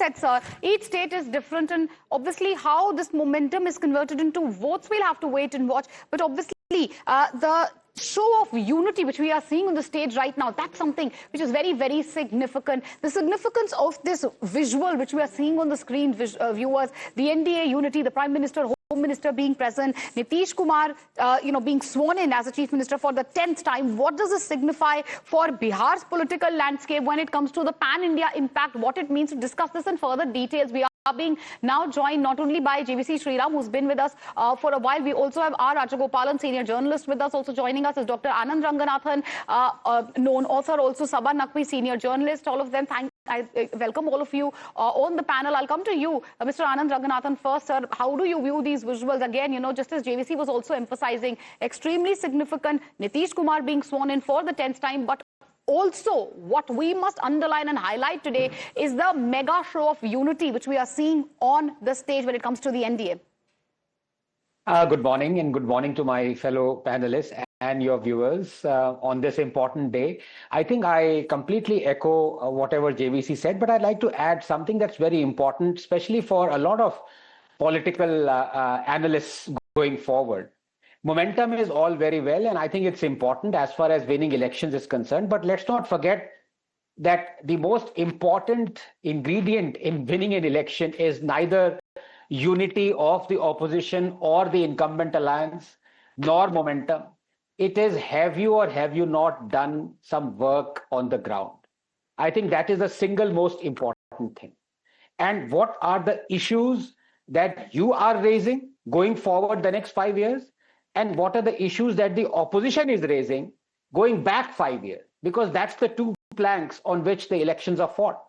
said, sir, each state is different, and obviously how this momentum is converted into votes, we'll have to wait and watch. But obviously, the show of unity which we are seeing on the stage right now, that's something which is very, very significant. The significance of this visual which we are seeing on the screen, viewers, the NDA unity, the Prime Minister, Home Minister being present, Nitish Kumar, being sworn in as a Chief Minister for the 10th time. What does this signify for Bihar's political landscape when it comes to the pan-India impact, what it means? To discuss this in further details, we are being now joined not only by JVC Sreeram, who's been with us for a while. We also have our Rajagopalan, senior journalist, with us. Also joining us is Dr. Anand Ranganathan, known author, also Saba Naqvi, senior journalist. All of them, I welcome all of you on the panel. I'll come to you, Mr. Anand Ranganathan, first, sir. How do you view these visuals? Again, just as JVC was also emphasizing, extremely significant, Nitish Kumar being sworn in for the 10th time, but also, what we must underline and highlight today is the mega show of unity which we are seeing on the stage when it comes to the NDA. Good morning, and good morning to my fellow panelists and your viewers on this important day. I think I completely echo whatever JVC said, but I'd like to add something that's very important, especially for a lot of political analysts going forward. Momentum is all very well, and I think it's important as far as winning elections is concerned. But let's not forget that the most important ingredient in winning an election is neither unity of the opposition or the incumbent alliance, nor momentum. It is, have you or have you not done some work on the ground? I think that is the single most important thing. And what are the issues that you are raising going forward the next 5 years? And what are the issues that the opposition is raising going back 5 years? Because that's the two planks on which the elections are fought.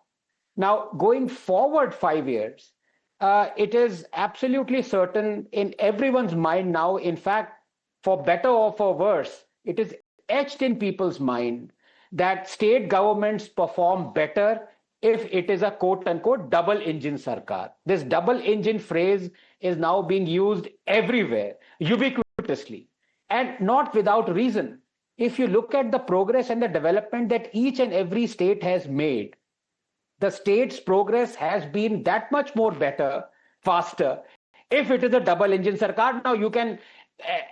Now, going forward 5 years, it is absolutely certain in everyone's mind now, in fact, for better or for worse, it is etched in people's mind that state governments perform better if it is a quote-unquote double-engine sarkar. This double-engine phrase is now being used everywhere, ubiquitously, and not without reason. If you look at the progress and the development that each and every state has made, the state's progress has been that much more better, faster, if it is a double-engine sarkar. Now, you can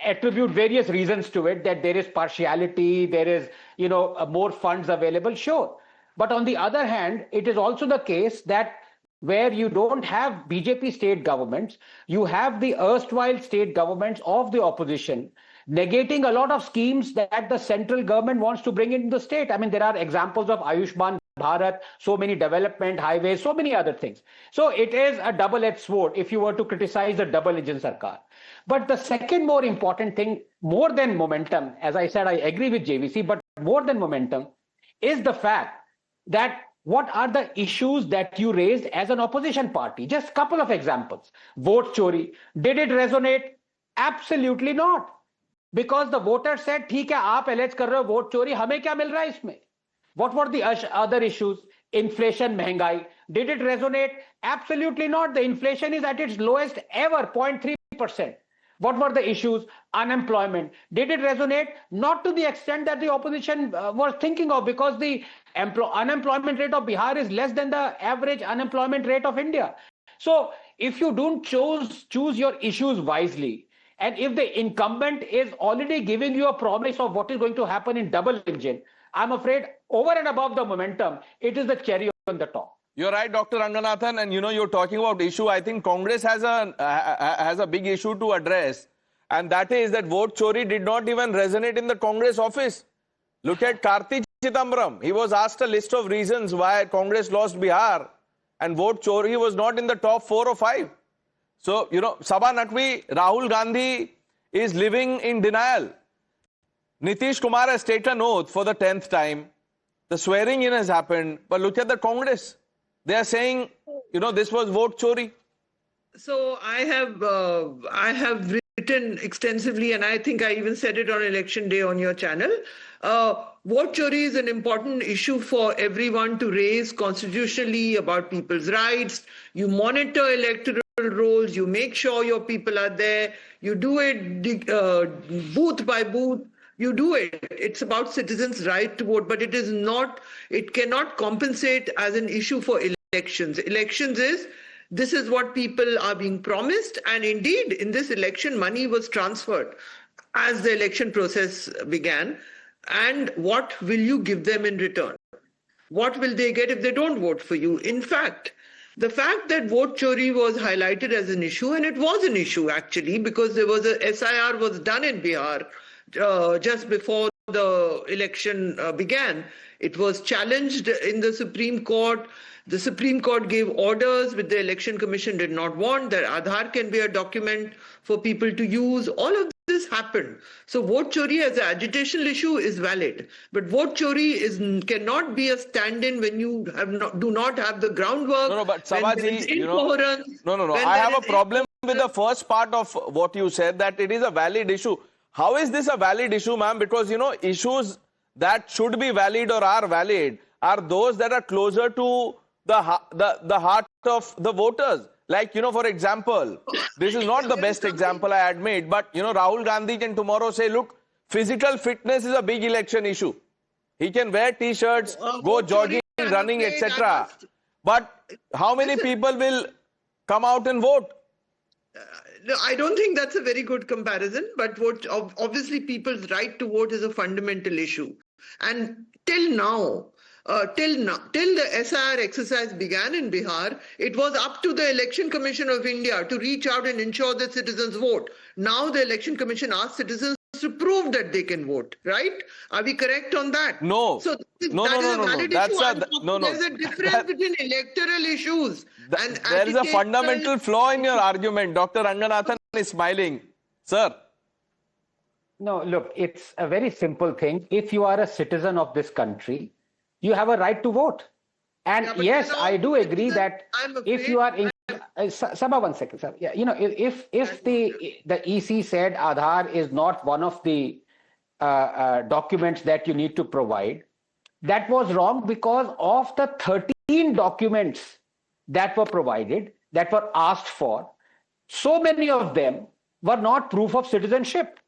attribute various reasons to it, that there is partiality, there is, more funds available, sure. But on the other hand, it is also the case that where you don't have BJP state governments, you have the erstwhile state governments of the opposition negating a lot of schemes that the central government wants to bring into the state. I mean, there are examples of Ayushman Bharat, so many development, highways, so many other things. So it is a double-edged sword if you were to criticize the double-engine sarkar. But the second more important thing, more than momentum, as I said, I agree with JVC, but more than momentum is the fact that what are the issues that you raised as an opposition party? Just a couple of examples. Vote Chori. Did it resonate? Absolutely not. Because the voter said, ठीक है, आप allege कर रहे हो vote चोरी, हमें क्या मिल रहा है इसमें? What were the other issues? Inflation, महंगाई. Did it resonate? Absolutely not. The inflation is at its lowest ever, 0.3%. What were the issues? Unemployment. Did it resonate? Not to the extent that the opposition was thinking of, because the unemployment rate of Bihar is less than the average unemployment rate of India. So if you don't choose your issues wisely, and if the incumbent is already giving you a promise of what is going to happen in double engine, I'm afraid over and above the momentum, it is the cherry on the top. You're right, Dr. Ranganathan, and you're talking about issue. I think Congress has a big issue to address, and that is that vote chori did not even resonate in the Congress office. Look at Karti Chidambaram. He was asked a list of reasons why Congress lost Bihar, and vote chori was not in the top 4 or 5. So, Saba Naqvi, Rahul Gandhi is living in denial. Nitish Kumar has taken oath for the 10th time. The swearing in has happened, but look at the Congress. They are saying, this was vote chori. So I have written extensively, and I think I even said it on election day on your channel. Vote chori is an important issue for everyone to raise constitutionally about people's rights. You monitor electoral rolls, you make sure your people are there, you do it booth by booth. You do it. It's about citizens' right to vote, but it cannot compensate as an issue for elections. Elections is, this is what people are being promised, and indeed in this election money was transferred as the election process began. And what will you give them in return? What will they get if they don't vote for you? In fact, the fact that vote chori was highlighted as an issue, and it was an issue actually, because there was a SIR was done in Bihar just before the election began. It was challenged in the Supreme Court. The Supreme Court gave orders which the Election Commission did not want, that Aadhaar can be a document for people to use. All of this happened. So vote chori as an agitational issue is valid. But vote chori cannot be a stand-in when you do not have the groundwork. No, but Sabaji, I have a problem with the first part of what you said, that it is a valid issue. How is this a valid issue, ma'am? Because, issues that should be valid or are valid are those that are closer to the heart of the voters. Like, for example, this is not the best example, I admit, but, Rahul Gandhi can tomorrow say, look, physical fitness is a big election issue. He can wear T-shirts, go jogging, running, etc. But how many people will come out and vote? No, I don't think that's a very good comparison, but obviously people's right to vote is a fundamental issue. And till now, till the SIR exercise began in Bihar, it was up to the Election Commission of India to reach out and ensure that citizens vote. Now the Election Commission asks citizens to prove that they can vote, right? Are we correct on that? No. So No. There's a difference between electoral issues and there is a fundamental flaw in your argument. Dr. Ranganathan is smiling. Sir. No, look, it's a very simple thing. If you are a citizen of this country, you have a right to vote. And yes, I do agree that if you are in Saba, 1 second, sir. Yeah, if the EC said Aadhaar is not one of the documents that you need to provide, that was wrong, because of the 13 documents that were provided, that were asked for, so many of them were not proof of citizenship,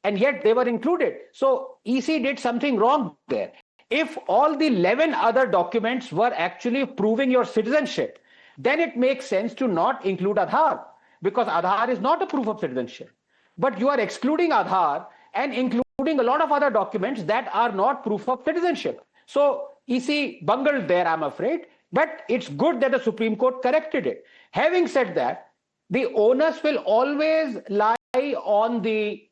and yet they were included. So EC did something wrong there. If all the 11 other documents were actually proving your citizenship, then it makes sense to not include Aadhaar, because Aadhaar is not a proof of citizenship. But you are excluding Aadhaar and including a lot of other documents that are not proof of citizenship. So EC bungled there, I'm afraid, but it's good that the Supreme Court corrected it. Having said that, the onus will always lie on the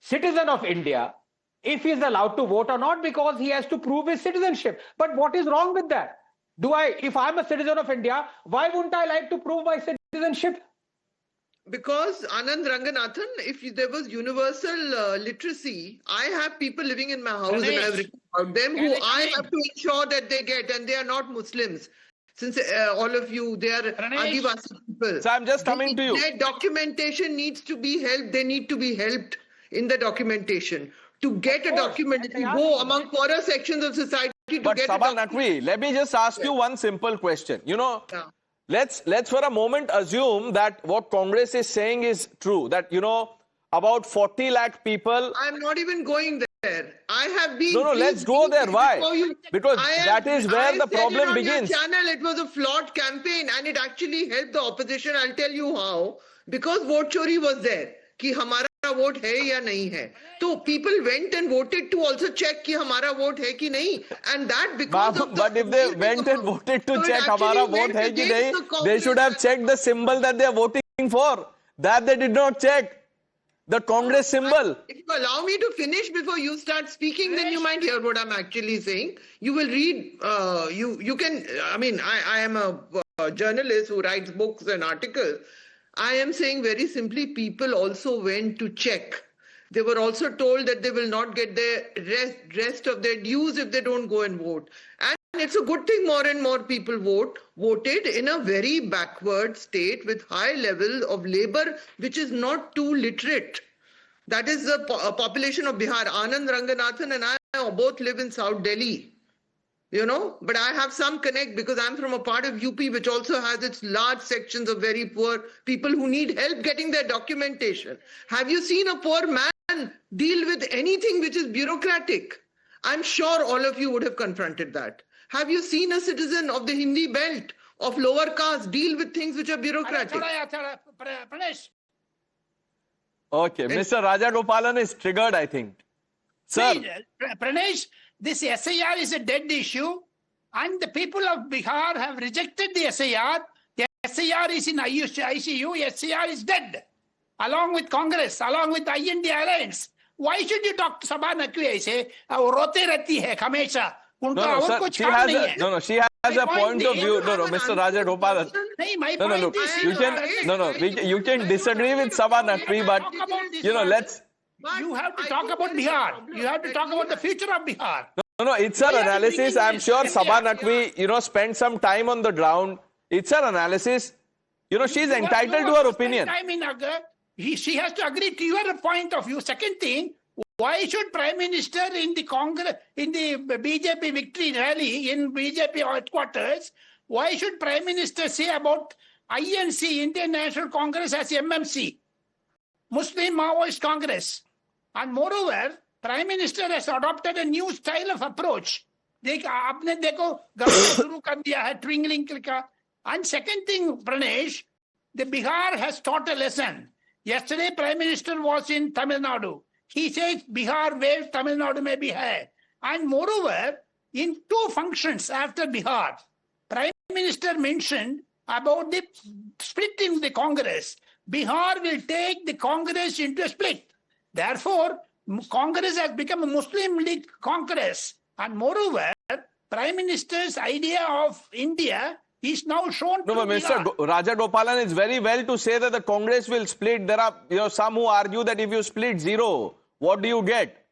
citizen of India if he is allowed to vote or not, because he has to prove his citizenship. But what is wrong with that? If I'm a citizen of India, why wouldn't I like to prove my citizenship? Because Anand Ranganathan, if there was universal literacy, I have people living in my house and I've written about them who I have to ensure that they get, and they are not Muslims. Since all of you, they are Adivasi people. So I'm just coming to you. Their documentation needs to be helped. They need to be helped in the documentation. To get a document, if you go among poorer sections of society to but get Saba Naqvi, let me just ask you one simple question. Let's for a moment assume that what Congress is saying is true, that about 40 lakh people. I'm not even going there. I have been. No, let's go there. Why? Because that is where the problem begins. Your channel, it was a flawed campaign, and it actually helped the opposition. I'll tell you how. Because vote chori was there. कि हमारा vote है या नहीं है, तो people went and voted to also check कि हमारा vote है कि नहीं, and that because of but if they went and voted to check हमारा वोट है कि नहीं, they should have checked the symbol that they are voting for. That they did not check. The Congress symbol. If you allow me to finish before you start speaking, then you might hear what I'm actually saying. You will read. You can. I mean, I am a journalist who writes books and articles. I am saying very simply, people also went to check. They were also told that they will not get the rest of their dues if they don't go and vote. And it's a good thing more and more people voted in a very backward state with high level of labor, which is not too literate. That is the population of Bihar. Anand Ranganathan and I both live in South Delhi. But I have some connect because I'm from a part of UP which also has its large sections of very poor people who need help getting their documentation. Have you seen a poor man deal with anything which is bureaucratic? I'm sure all of you would have confronted that. Have you seen a citizen of the Hindi belt, of lower caste, deal with things which are bureaucratic? Pranesh, Okay, Mr. Rajagopalan is triggered, I think. Sir, Pranesh, this SIR is a dead issue, and the people of Bihar have rejected the SIR. The SIR is in ICU, SIR is dead, along with Congress, along with the IND alliance. Why should you talk to Saba Naqvi ऐसे? वो रोते रहती है हमेशा. उनका और sir, कुछ she काम has नहीं a, है. no, she has a point of view. No, Mr. Rajagopalan. नहीं, my No, point look, is, you can disagree with Saba Naqvi, but, let's... you have to talk about Bihar. You have to talk about the future of Bihar. No, it's her analysis. I'm sure Saba Naqvi, spent some time on the ground. It's her analysis. She's entitled to her opinion. She has to agree to your point of view. Second thing, why should Prime Minister in the Congress, in the BJP victory rally in BJP headquarters, why should Prime Minister say about INC, Indian National Congress, as MMC, Muslim Maoist Congress? And moreover, Prime Minister has adopted a new style of approach. आपने देखो government शुरू कर दिया है ट्विंगलिंग का. And second thing, Pranesh, the Bihar has taught a lesson. Yesterday, Prime Minister was in Tamil Nadu. He says Bihar where Tamil Nadu may be hai. And moreover, in two functions after Bihar, Prime Minister mentioned about the split in the Congress. Bihar will take the Congress into a split. Therefore, Congress has become a Muslim League Congress. And moreover, Prime Minister's idea of India is now shown to but Mr. Rajagopalan is very well to say that the Congress will split. There are some who argue that if you split zero, what do you get?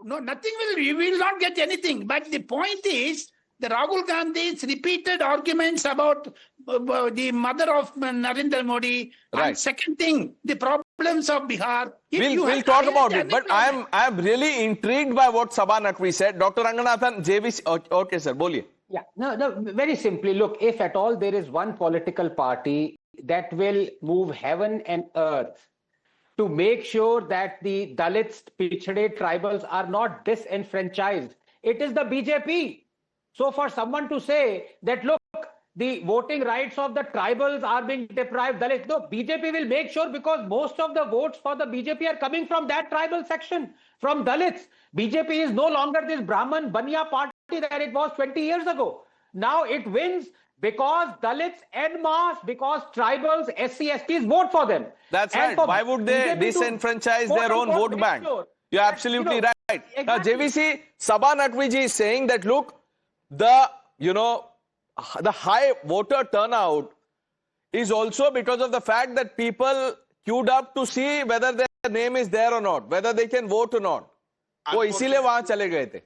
No, nothing you will not get anything. But the point is, the Rahul Gandhi's repeated arguments about the mother of Narendra Modi. Right. And second thing, the problems of Bihar. We'll talk about it. But I am really intrigued by what Saba Naqvi said. Dr. Ranganathan, JVC. Okay, sir, boliye. Yeah, no, very simply, look, if at all there is one political party that will move heaven and earth to make sure that the Dalits, Pichhade tribals are not disenfranchised, it is the BJP. So for someone to say that, look, the voting rights of the tribals are being deprived, Dalits, no, BJP will make sure, because most of the votes for the BJP are coming from that tribal section, from Dalits. BJP is no longer this Brahman Banya party that it was 20 years ago. Now it wins because Dalits en masse, because tribals, SC, STs vote for them. That's and right. Why would they disenfranchise their own vote bank? You're absolutely right. Exactly. Now, JVC, Saba Naqvi ji is saying that, look, the high voter turnout is also because of the fact that people queued up to see whether their name is there or not, whether they can vote or not. वो इसीलिए वहां चले गए थे.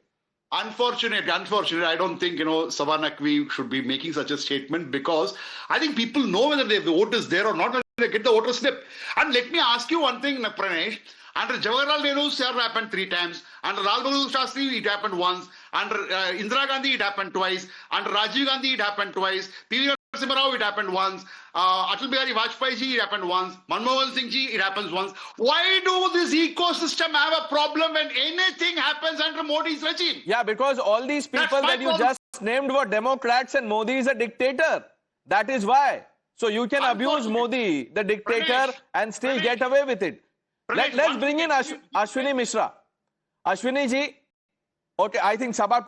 Unfortunately, I don't think, Saba Naqvi should be making such a statement, because I think people know whether the vote is there or not when they get the voter slip. And let me ask you one thing, Pranesh. Under Jawaharlal Nehru, it happened 3 times. Under Lal Bahadur Shastri, it happened once. Under Indira Gandhi, it happened twice. Under Rajiv Gandhi, it happened twice. P.V. Narasimha Rao, it happened once. Atal Bihari Vajpayee ji, it happened once. Manmohan Singh ji, it happens once. Why do this ecosystem have a problem when anything happens under Modi's regime? Yeah, because all these people that you just named were Democrats and Modi is a dictator. That is why. So you can abuse Modi, the dictator, and still get away with it. Let's bring in Ashwani Mishra. Ashwani ji, okay, I think Saba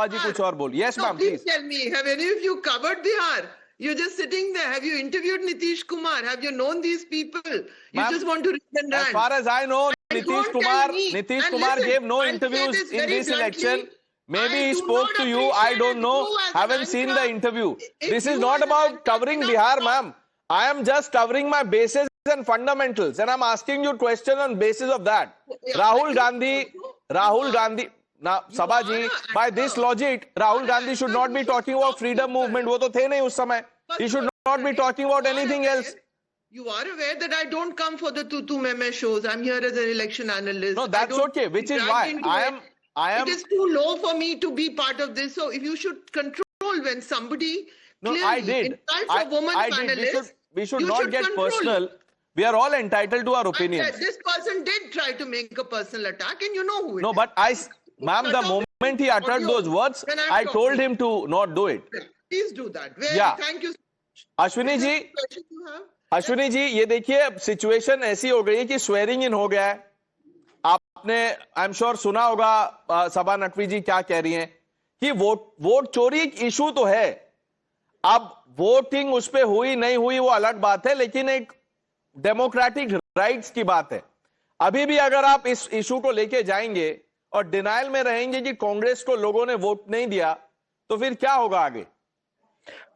ji kuch aur bol. Yes, ma'am, please. Tell me, have any of you covered Bihar? You're just sitting there. Have you interviewed Nitish Kumar? Have you known these people? You just want to read and rant. As far as I know, Nitish Kumar gave no interviews in this election. Maybe he spoke to you, I don't know. Haven't seen the interview. This is not about covering Bihar, ma'am. I am just covering my bases and fundamentals, and I'm asking you question on basis of that. Rahul Gandhi, now Sabaji, by this logic, Rahul Gandhi should not be talking about freedom movement. वो तो थे नहीं उस समय. He should not be talking about anything else. You are aware that I don't come for the tutu meme shows. I'm here as an election analyst. No, that's okay. Which is why I am. It is too low for me to be part of this. So if you should control when somebody I did. We should not get personal. We are all entitled to our opinions. This person did try to make a personal attack, and you know who it is. No, but Ma'am, the moment he uttered those words, When I'm I told talking. him to not do it. Yeah, please do that. Yeah. Thank you. Ashwini ji, Question you have? Ashwini ji, ये देखिए situation ऐसी हो गई है कि swearing in हो गया है. आपने आई एम श्योर सुना होगा सबा नकवी जी क्या कह रही हैं कि वोट चोरी एक इशू तो है. अब वोटिंग उस पे हुई नहीं हुई वो अलग बात है, लेकिन एक डेमोक्रेटिक राइट्स की बात है. अभी भी अगर आप इस इशू को लेके जाएंगे और डिनायल में रहेंगे कि कांग्रेस को लोगों ने वोट नहीं दिया, तो फिर क्या होगा आगे?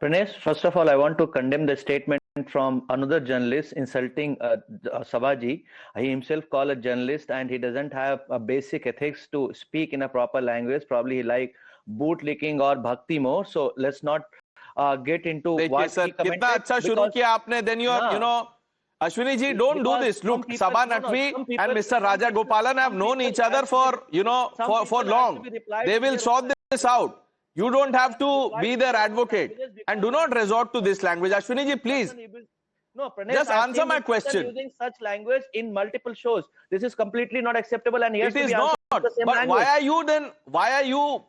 Pranesh, first of all, I want to condemn the statement from another journalist insulting Sabaji. He himself called a journalist and he doesn't have a basic ethics to speak in a proper language. Probably he like bootlicking or bhakti more. So let's not get into what sir, he commented. कितना अच्छा शुरू किया आपने. Then you know, Ashwini ji, don't do this. Look, Saba Naqvi and Mr. Rajagopalan have known each other for, for long. They will sort this out. You don't have to be their advocate and do not resort to this language. Ashwini ji, please. No, Pranesh, Just answer my question. Using such language in multiple shows. This is completely not acceptable, and he has It to is be not. answered in the same But language. why are you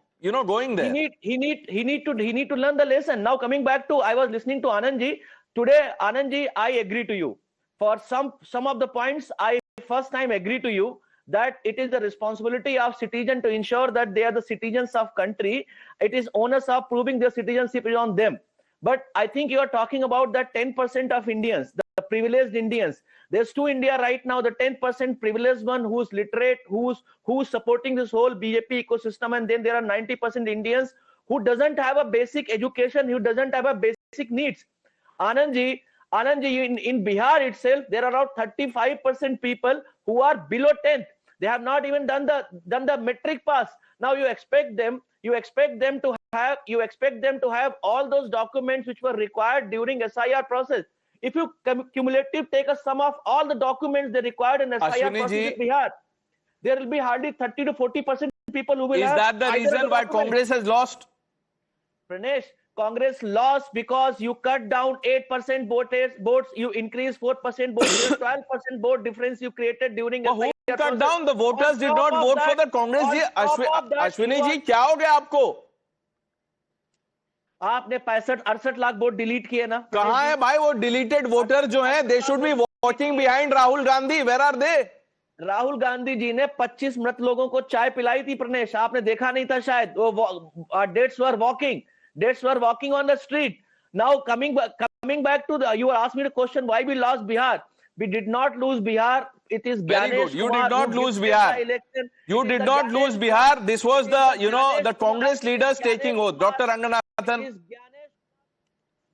going there? He need to learn the lesson. Now coming back to, I was listening to Anand ji. Today, Anand ji, I agree to you. For some of the points, I first time agree to you that it is the responsibility of citizen to ensure that they are the citizens of country. It is onus of proving their citizenship is on them. But I think you are talking about that 10% of Indians, the privileged Indians. There's two India right now, the 10% privileged one who's literate, who's supporting this whole BJP ecosystem, and then there are 90% Indians who doesn't have a basic education, who doesn't have a basic needs. Anand ji, in Bihar itself, there are around 35% people who are below 10th. They have not even done the metric pass. Now you expect them to have all those documents which were required during SIR process. If you cumulative take a sum of all the documents they required in SIR Ashwini process ji, in Bihar, there will be hardly 30 to 40% people who will is have. that the reason why Congress has lost? Pranesh, Congress lost because you cut down 8% votes, you increase 4% votes, 12% vote difference you created during Who cut down? The voters did not vote for the Congress. Ashwini ji, क्या हो गया आपको? आपने 65-68 lakh vote delete किए ना? कहाँ है भाई वो डिलीटेड वोटर जो हैं? They should be walking behind Rahul Gandhi. Where are they? Rahul Gandhi ji ने 25 मृत लोगों को चाय पिलाई थी प्रनेश, आपने देखा नहीं था शायद. Deaths were walking on the street. Now coming back to you asked me the question why we lost Bihar. We did not lose Bihar. It is Very Ganesh good. You Kumar did not who lose gifted Bihar. the election. You It did is not Ganesh lose Kumar. Bihar. This was the Ganesh Congress Kumar. leaders Ganesh taking oath. Kumar. Dr. Ranganathan. It is Ganesh.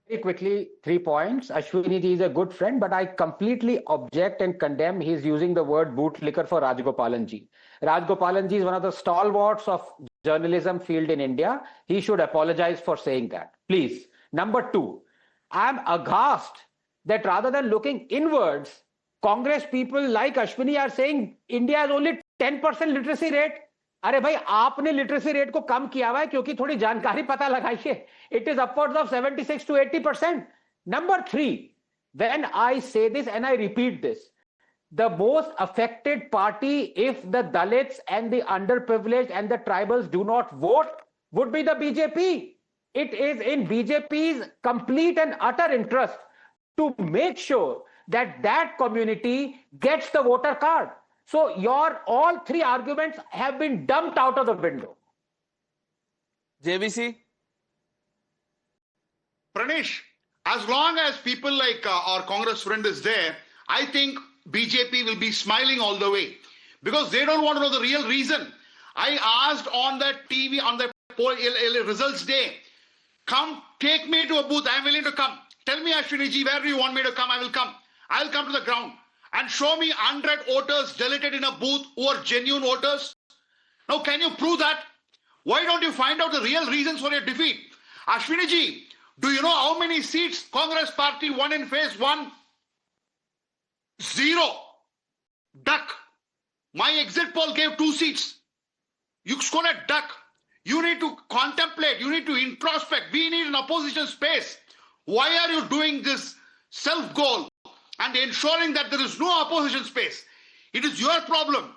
Very quickly, 3 points. Ashwini ji is a good friend, but I completely object and condemn his using the word bootlicker for Rajagopalan ji. Rajagopalan ji is one of the stalwarts of journalism field in India. He should apologize for saying that. Please. Number 2, I'm aghast that rather than looking inwards, Congress people like Ashwini are saying India has only 10% literacy rate. अरे भाई आपने literacy rate को कम किया हुआ है क्योंकि थोड़ी जानकारी पता लगाइए. It is upwards of 76 to 80%. Number 3, when I say this and I repeat this, the most affected party if the Dalits and the underprivileged and the tribals do not vote would be the BJP. It is in BJP's complete and utter interest to make sure that that community gets the voter card. So your all 3 arguments have been dumped out of the window. JVC? Pranesh, as long as people like our Congress friend is there, I think BJP will be smiling all the way because they don't want to know the real reason. I asked on the TV, on the poll results day, come take me to a booth. I'm willing to come. Tell me, Ashwini ji, where do you want me to come? I will come. I'll come to the ground and show me 100 voters deleted in a booth who are genuine voters. Now, can you prove that? Why don't you find out the real reasons for your defeat? Ashwini ji, do you know how many seats Congress party won in phase 1? 0. Duck. My exit poll gave 2 seats. You scored a duck. You need to contemplate. You need to introspect. We need an opposition space. Why are you doing this self-goal and ensuring that there is no opposition space? It is your problem.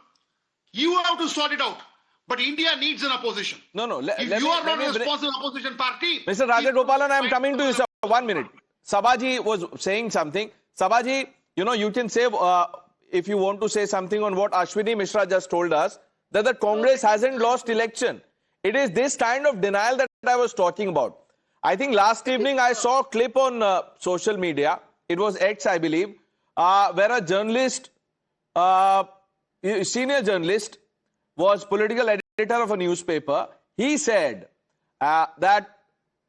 You have to sort it out. But India needs an opposition. No, no. If you are not a responsible opposition party... Mr. Rajagopalan, I am coming to you, sir. 1 minute. Sabaji was saying something. Sabaji, you can say, if you want to say something on what Ashwani Mishra just told us, that the Congress hasn't lost election. It is this kind of denial that I was talking about. I think last evening I saw a clip on social media. It was X, I believe, where a journalist, senior journalist, was political editor of a newspaper. He said that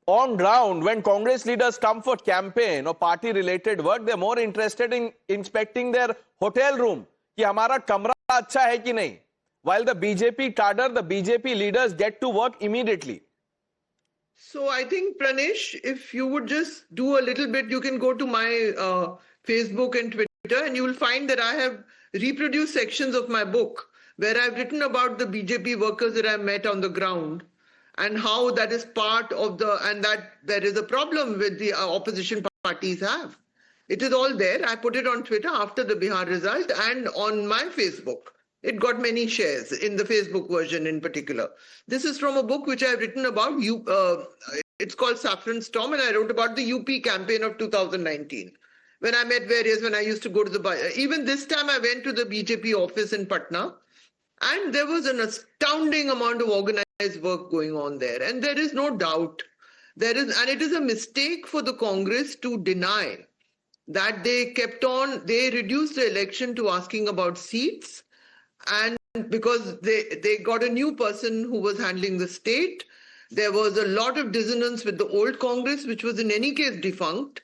on ground, when Congress leaders come for campaign or party-related work, they're more interested in inspecting their hotel room. कि हमारा कमरा अच्छा है कि नहीं? While the BJP cadre, the BJP leaders get to work immediately. So I think, Pranesh, if you would just do a little bit, you can go to my Facebook and Twitter, and you will find that I have reproduced sections of my book where I've written about the BJP workers that I met on the ground and how that is part of and that there is a problem with the opposition parties have. It is all there. I put it on Twitter after the Bihar result and on my Facebook. It got many shares in the Facebook version in particular. This is from a book which I've written about. It's called Saffron Storm, and I wrote about the UP campaign of 2019. When I met when I used to go to even this time I went to the BJP office in Patna, and there was an astounding amount of organized work going on there. And there is no doubt, and it is a mistake for the Congress to deny that they reduced the election to asking about seats. And because they got a new person who was handling the state, there was a lot of dissonance with the old Congress, which was in any case defunct.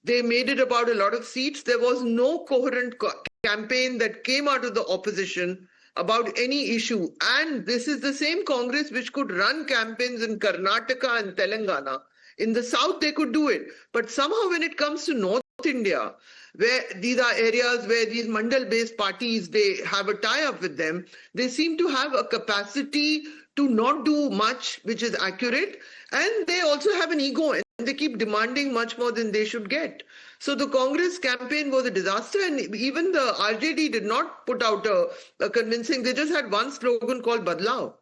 They made it about a lot of seats. There was no coherent campaign that came out of the opposition about any issue. And this is the same Congress which could run campaigns in Karnataka and Telangana. In the south, they could do it. But somehow when it comes to North India, where these are areas where these mandal-based parties, they have a tie-up with them, they seem to have a capacity to not do much which is accurate, and they also have an ego and they keep demanding much more than they should get. So the Congress campaign was a disaster, and even the RJD did not put out a convincing, they just had one slogan called Badlao.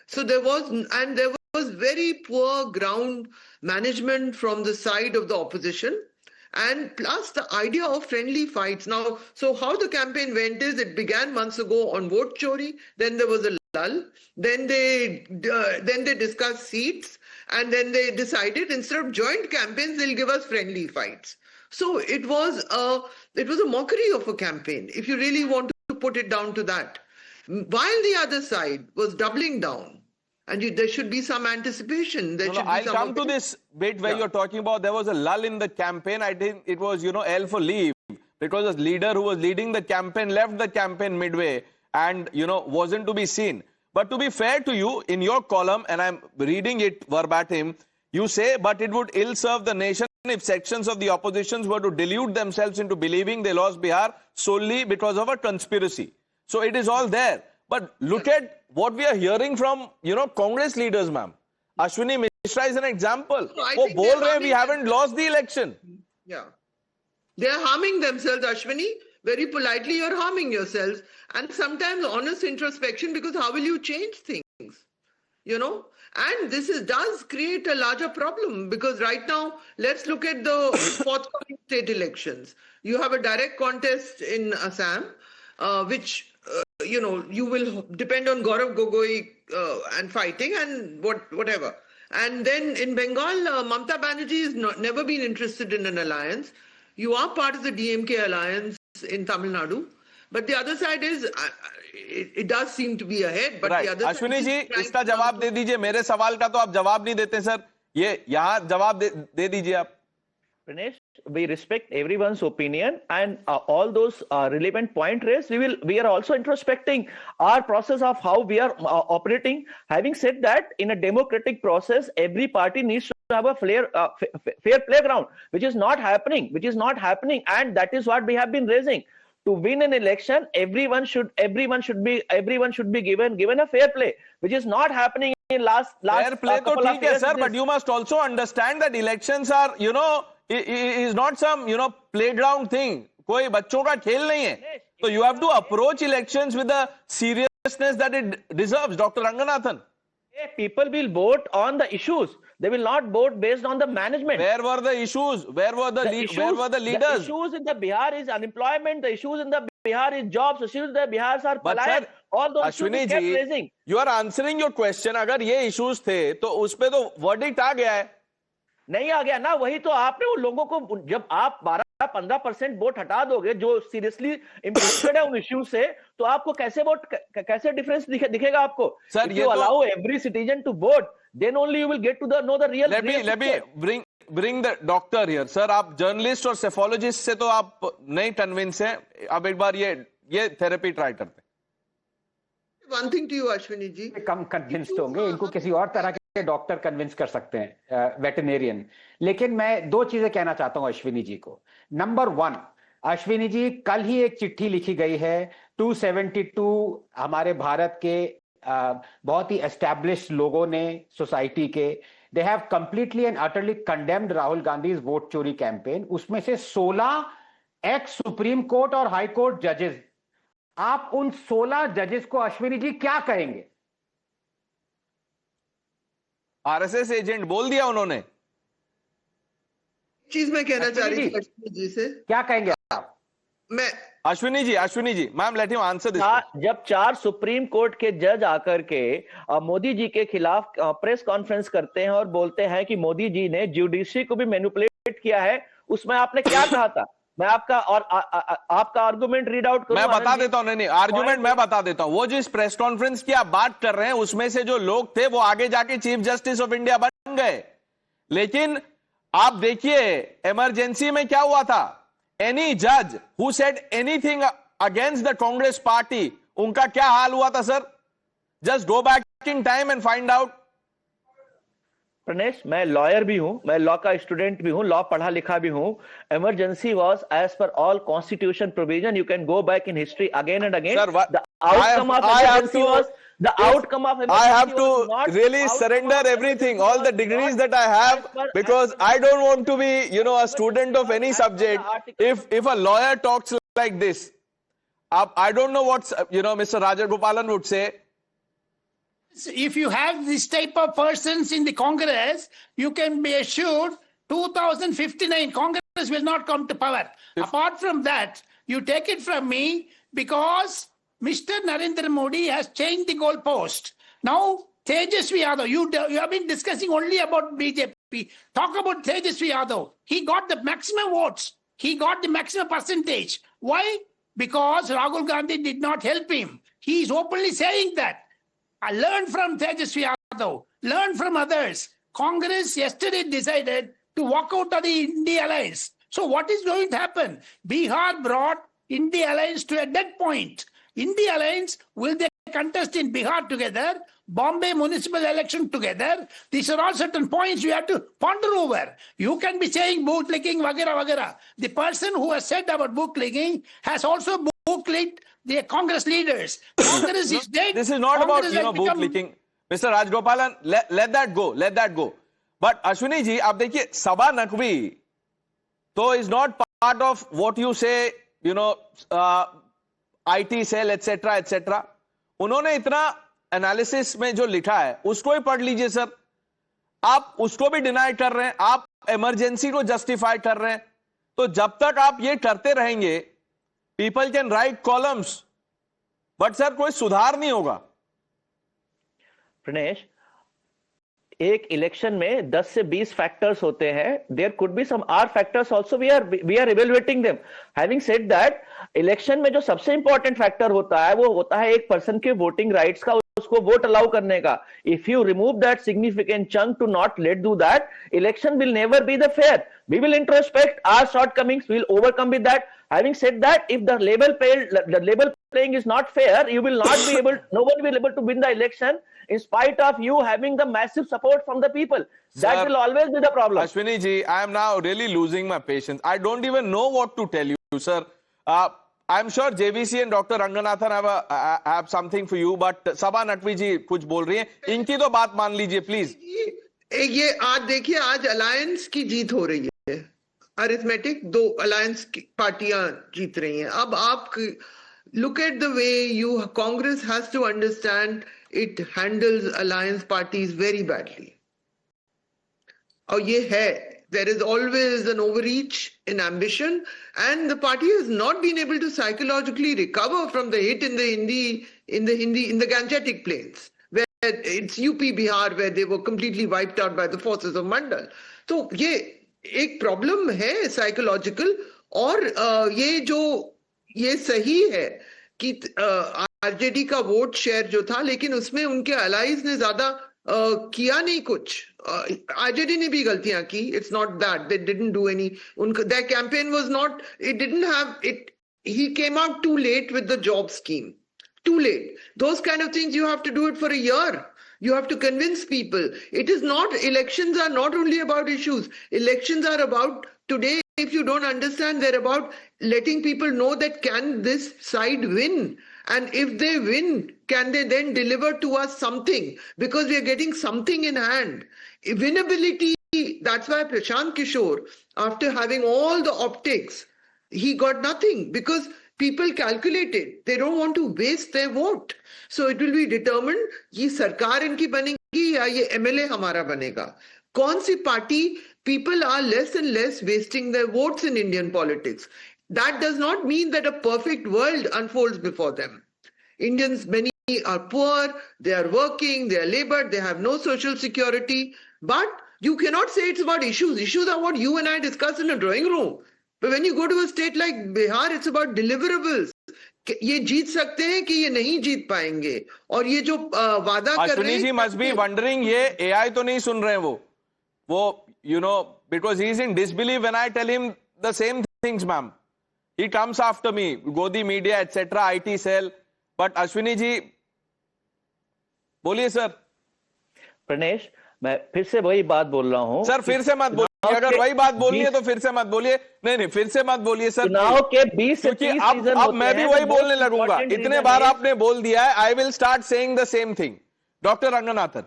So there was very poor ground management from the side of the opposition. And plus the idea of friendly fights. Now, so how the campaign went is it began months ago on Vote Chori, then there was a lull, then they discussed seats, and then they decided instead of joint campaigns, they'll give us friendly fights. So it was a mockery of a campaign, if you really want to put it down to that. While the other side was doubling down. And there should be some anticipation. I'll come to this bit where you're talking about there was a lull in the campaign. I think it was, L for leave, because the leader who was leading the campaign left the campaign midway and, wasn't to be seen. But to be fair to you, in your column, and I'm reading it verbatim, you say, but it would ill serve the nation if sections of the oppositions were to delude themselves into believing they lost Bihar solely because of a conspiracy. So it is all there. But look at what we are hearing from, Congress leaders, ma'am. Ashwani Mishra is an example. We haven't lost the election. Yeah. They are harming themselves, Ashwani. Very politely, you're harming yourselves. And sometimes honest introspection, because how will you change things? And this does create a larger problem, because right now, let's look at the forthcoming state elections. You have a direct contest in Assam, which you will depend on Gaurav Gogoi and fighting and whatever. And then in Bengal, Mamata Banerjee has never been interested in an alliance. You are part of the DMK alliance in Tamil Nadu. But the other side is, it does seem to be ahead. But right. the other Ashwani ji, इसका जवाब दे दीजिए. मेरे सवाल का तो आप जवाब नहीं देते सर. ये यहाँ जवाब दे दीजिए आप. Pranesh, we respect everyone's opinion, and all those relevant point raised, we are also introspecting our process of how we are operating. Having said that, in a democratic process, every party needs to have a fair playground, which is not happening, and that is what we have been raising. To win an election, everyone should be given a fair play, which is not happening in last fair play to couple of ठीक है years. sir, but you must also understand that elections are, is not some, playground thing. कोई बच्चों का खेल नहीं है. So you have to approach elections with a serious seriousness that it deserves, Dr. Ranganathan. People will vote on the issues. They will not vote based on the management. Where were the issues? Where were the leaders? The issues in the Bihar is unemployment. The issues in the Bihar is jobs. The issues in the Bihar are palayan. All those issues Ashwani kept ji, raising. you are answering your question. अगर ये issues थे, तो उसपे तो verdict आ गया है. नहीं आ गया ना, वही तो आपने उन लोगों को, जब आप 12-15% वोट हटा दोगे जो सीरियसली इंटरेस्टेड है उन इश्यूज से, तो आपको कैसे डिफरेंस दिखेगा आपको? सर, ये allow every citizen to vote, then only you will get to know the real. Let me bring the doctor here. Sir, आप जर्नलिस्ट और सेफोलॉजिस्ट से तो आप नहीं कन्विंस हैं. अब एक बार ये थेरेपी ट्राई करते हैं. One thing to you, Ashwani ji. Come convinced होंगे, इनको किसी और तरह के डॉक्टर कन्विंस कर सकते हैं, वेटरनेरियन. लेकिन मैं दो चीजें कहना चाहता हूं अश्विनी जी को. नंबर 1, अश्विनी जी, कल ही एक चिट्ठी लिखी गई है 272 हमारे भारत के बहुत ही एस्टैब्लिश्ड लोगों ने, सोसाइटी के, they have completely and utterly condemned Rahul Gandhi vote चोरी कैंपेन. उसमें से 16 एक्स सुप्रीम कोर्ट और हाई कोर्ट जजेस. आप उन 16 जजेस को अश्विनी जी क्या कहेंगे? आरएसएस एजेंट बोल दिया उन्होंने. चीज मैं कहना चाह रही थी अश्विनी जी से. क्या कहेंगे आप? मैं Ashwini ji, ma'am let him answer this. जब 4 सुप्रीम कोर्ट के जज आकर के मोदी जी के खिलाफ प्रेस कॉन्फ्रेंस करते हैं और बोलते हैं कि मोदी जी ने जुडिशरी को भी मैनिपुलेट किया है, उसमें आपने क्या कहा था? मैं आपका आर्गुमेंट रीड आउट करूं? मैं बता देता हूं. नहीं, आर्गुमेंट मैं बता देता हूं. वो जो इस प्रेस कॉन्फ्रेंस की आप बात कर रहे हैं, उसमें से जो लोग थे वो आगे जाके चीफ जस्टिस ऑफ इंडिया बन गए. लेकिन आप देखिए इमरजेंसी में क्या हुआ था. एनी जज who said anything against the Congress party, उनका क्या हाल हुआ था sir? Just go back in time and find out. Pranesh, मैं लॉयर भी हूं, मैं लॉ का स्टूडेंट भी हूं, लॉ पढ़ा लिखा भी हूं. Emergency was as per all constitution provision. You can go back in history again and again. The outcome of emergency was the outcome of emergency. I have to really surrender everything, all the degrees that I have, because I don't want to be, a student of any subject. If a lawyer talks like this, I don't know what, Mr. Rajagopalan would say. If you have this type of persons in the Congress, you can be assured 2059 Congress will not come to power. Apart from that, you take it from me, because Mr. Narendra Modi has changed the goalpost. Now, Tejasvi Yadav, you have been discussing only about BJP. Talk about Tejasvi Yadav. He got the maximum votes. He got the maximum percentage. Why? Because Rahul Gandhi did not help him. He is openly saying that. I learned from Tejasvi Yadav. Learn from others. Congress yesterday decided to walk out of the India alliance. So what is going to happen? Bihar brought India alliance to a dead point. India alliance, will they contest in Bihar together? Bombay municipal election together? These are all certain points you have to ponder over. You can be saying bootlicking, vagera, vagera. The person who has said about bootlicking has also bootlicked the Congress leaders. Congress is dead. This is not Congress about, bootlicking. Mr. Rajagopalan, let that go. Let that go. But Ashwani ji, आप देखिए, Saba Naqvi, so is not part of what you say, IT cell, etc., etc. उन्होंने इतना analysis में जो लिखा है उसको ही पढ़ लीजिए सर. आप उसको भी डिनाई कर रहे हैं, आप इमरजेंसी को जस्टिफाई कर रहे हैं. तो जब तक आप ये करते रहेंगे, people can write columns, but sir कोई सुधार नहीं होगा. प्रणेश, एक इलेक्शन में 10 से 20 फैक्टर्स होते हैं. There could be some are factors also. We are evaluating them. Having said that, election में जो सबसे इंपॉर्टेंट फैक्टर होता है वो होता है एक पर्सन के वोटिंग राइट्स का, उसको वोट अलाउ करने का. If you remove that significant chunk to not let do that, election will never be the fair. We will introspect our shortcomings, we will overcome with that. Having said that, if the level playing is not fair, you will not be able, no one will be able to win the election in spite of you having the massive support from the people. That will always be the problem. Ashwani ji, I am now really losing my patience. I don't even know what to tell you, sir. I'm sure JVC and Dr. Ranganathan have something for you, but Saba Naqvi ji कुछ बोल रही हैं. इनकी तो बात मान लीजिए, please. ये आज देखिए, आज अलायंस की जीत हो रही है. अरिथमेटिक 2 अलायंस की पार्टियां जीत रही हैं. अब आप look at the way Congress has to understand it handles alliance parties very badly. और ये है. There is always an overreach in ambition, and the party has not been able to psychologically recover from the hit in the Gangetic Plains, where it's UP Bihar, where they were completely wiped out by the forces of Mandal. So ये एक problem है psychological, और ये सही है कि RJD का vote share जो था, लेकिन उसमें उनके अलाइज ने ज्यादा किया नहीं कुछ. आरजेडी ने भी गलतियां की. It's not that they didn't do any. Their campaign was not. It didn't have it. He came out too late with the job scheme. Too late. Those kind of things you have to do it for a year. You have to convince people. It is not. Elections are not only about issues. Elections are about today. If you don't understand, they're about letting people know that can this side win. And if they win, can they then deliver to us something? Because we are getting something in hand. Winnability, that's why Prashant Kishore, after having all the optics, he got nothing because people calculated. They don't want to waste their vote. So it will be determined, ये सरकार इनकी बनेगी या ये MLA हमारा बनेगा. कौन सी party? People are less and less wasting their votes in Indian politics. That does not mean that a perfect world unfolds before them. Indians, many are poor, they are working, they are labored, they have no social security. But you cannot say it's about issues. Issues are what you and I discuss in a drawing room. But when you go to a state like Bihar, it's about deliverables. ये जीत सकते हैं कि ये नहीं जीत पाएंगे. और ये जो वादा कर रहे हैं. Ashwani ji must be wondering, ये AI तो नहीं सुन रहे हैं वो, you know, because he is in disbelief when I tell him the same things, ma'am. He comes after me, Godi Media, etc., IT cell. But Ashwani ji, बोलिए sir. Pranesh, मैं फिर से वही बात बोल रहा हूँ. सर फिर से मत बोलिए. अगर वही बात बोलनी है तो फिर से मत बोलिए. नहीं, फिर से मत बोलिए सर. चुनाव के 20 से 30 सीजन अब मैं भी वही बोलने लगूंगा. इतने बार आपने बोल दिया है. I will start saying the same thing. Dr. Ranganathan.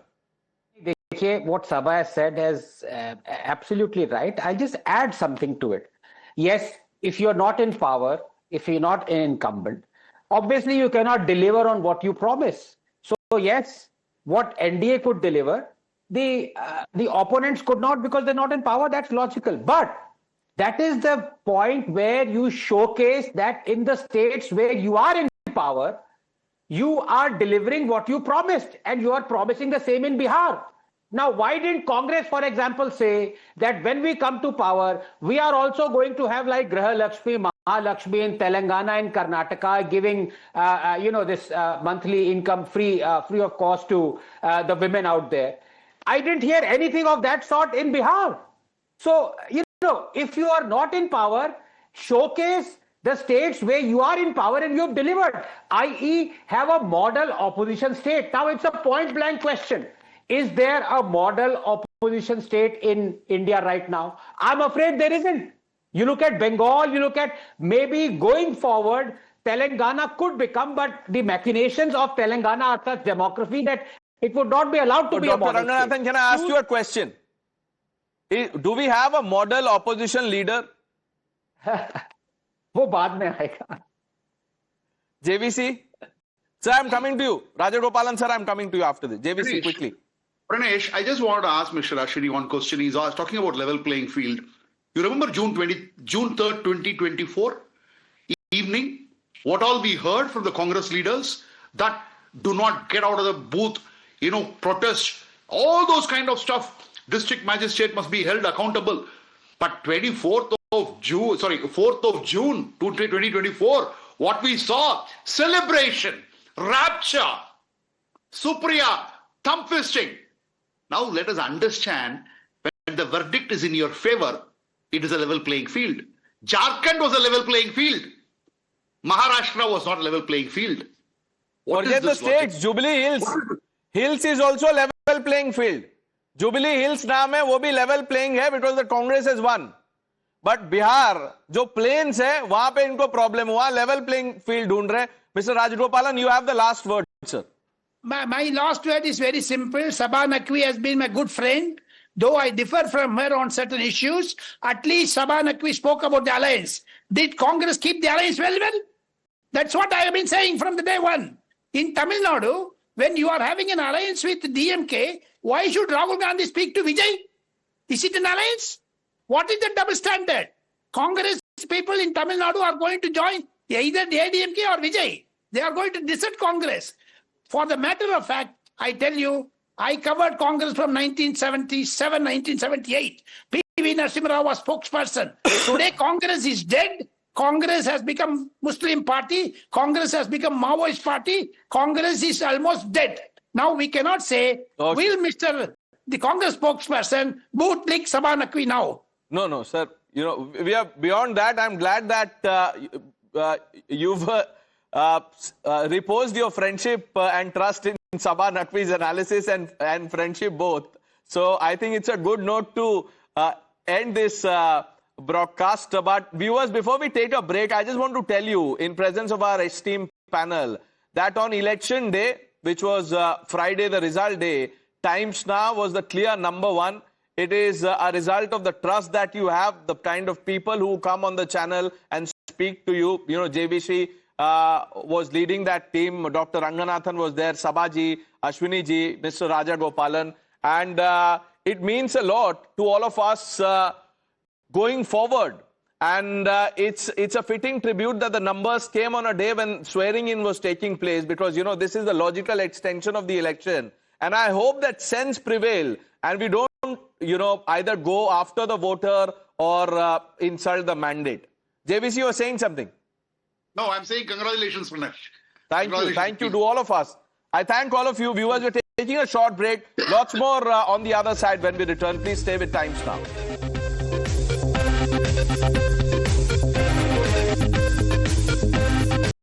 देखिए, what Saba has said is absolutely right. I'll just add something to it. Yes, if you're not in power, if you're not an incumbent, obviously you cannot deliver on what you promise. So yes, what NDA could deliver, the opponents could not because they're not in power. That's logical. But that is the point where you showcase that in the states where you are in power, you are delivering what you promised, and you are promising the same in Bihar. Now, why didn't Congress, for example, say that when we come to power, we are also going to have like Graha Lakshmi, Mahalakshmi in Telangana and Karnataka, giving, this monthly income free of cost to the women out there. I didn't hear anything of that sort in Bihar. So, if you are not in power, showcase the states where you are in power and you have delivered, i.e. have a model opposition state. Now, it's a point blank question. Is there a model opposition state in India right now? I'm afraid there isn't. You look at Bengal, you look at maybe going forward, Telangana could become, but the machinations of Telangana are such demography that it would not be allowed to be a model Dr. Ranganathan, can I ask you a question? Do we have a model opposition leader? वो बाद में आएगा. JVC? Sir, I'm coming to you. Rajagopalan, sir, I'm coming to you after this. JVC, quickly. Pranesh, I just want to ask Mr. Ashwani one question. He's talking about level playing field. You remember June 3rd, 2024 evening, what all we heard from the Congress leaders that do not get out of the booth, protest, all those kind of stuff. District magistrate must be held accountable. But 4th of June 2024, what we saw, celebration, rapture, Supriya, thumb fisting. Now let us understand, when the verdict is in your favor, it is a level playing field. Jharkhand was a level playing field. Maharashtra was not a level playing field. Forget the states. Jubilee Hills. Hills is also a level playing field. Jubilee Hills नाम है, वो भी level playing है because the Congress has won. But Bihar, जो plains है, वहां पे इनको problem हुआ, level playing field ढूंढ रहे. Mr. Rajagopalan, you have the last word, sir. My last word is very simple. Saba Naqvi has been my good friend. Though I differ from her on certain issues, at least Saba Naqvi spoke about the alliance. Did Congress keep the alliance well? That's what I have been saying from the day one. In Tamil Nadu, when you are having an alliance with DMK, why should Rahul Gandhi speak to Vijay? Is it an alliance? What is the double standard? Congress people in Tamil Nadu are going to join either ADMK or Vijay. They are going to desert Congress. For the matter of fact, I tell you, I covered Congress from 1977, 1978. P.V. Narasimha Rao was spokesperson. Today, Congress is dead. Congress has become Muslim party. Congress has become Maoist party. Congress is almost dead. Now we cannot say, will the Congress spokesperson bootlick Saba Naqvi now? No, sir. You know, we are beyond that. I'm glad that you've reposed your friendship and trust in Saba Naqvi's analysis and friendship both. So I think it's a good note to end this broadcast. But viewers, before we take a break, I just want to tell you, in presence of our esteemed panel, that on election day, which was Friday, the result day, Times Now was the clear number one. It is a result of the trust that you have, the kind of people who come on the channel and speak to you. You know, JVC was leading that team. Dr. Ranganathan was there, Sabaji, Ashwani ji, Mr. Rajagopalan. And it means a lot to all of us going forward. And it's a fitting tribute that the numbers came on a day when swearing in was taking place, because, you know, this is the logical extension of the election. And I hope that sense prevail and we don't, you know, either go after the voter or insult the mandate. JVC, you were saying something? No, I'm saying congratulations, Pranesh. Thank you to all of us. I thank all of you. Viewers, we're taking a short break. Lots more on the other side when we return. Please stay with Times Now.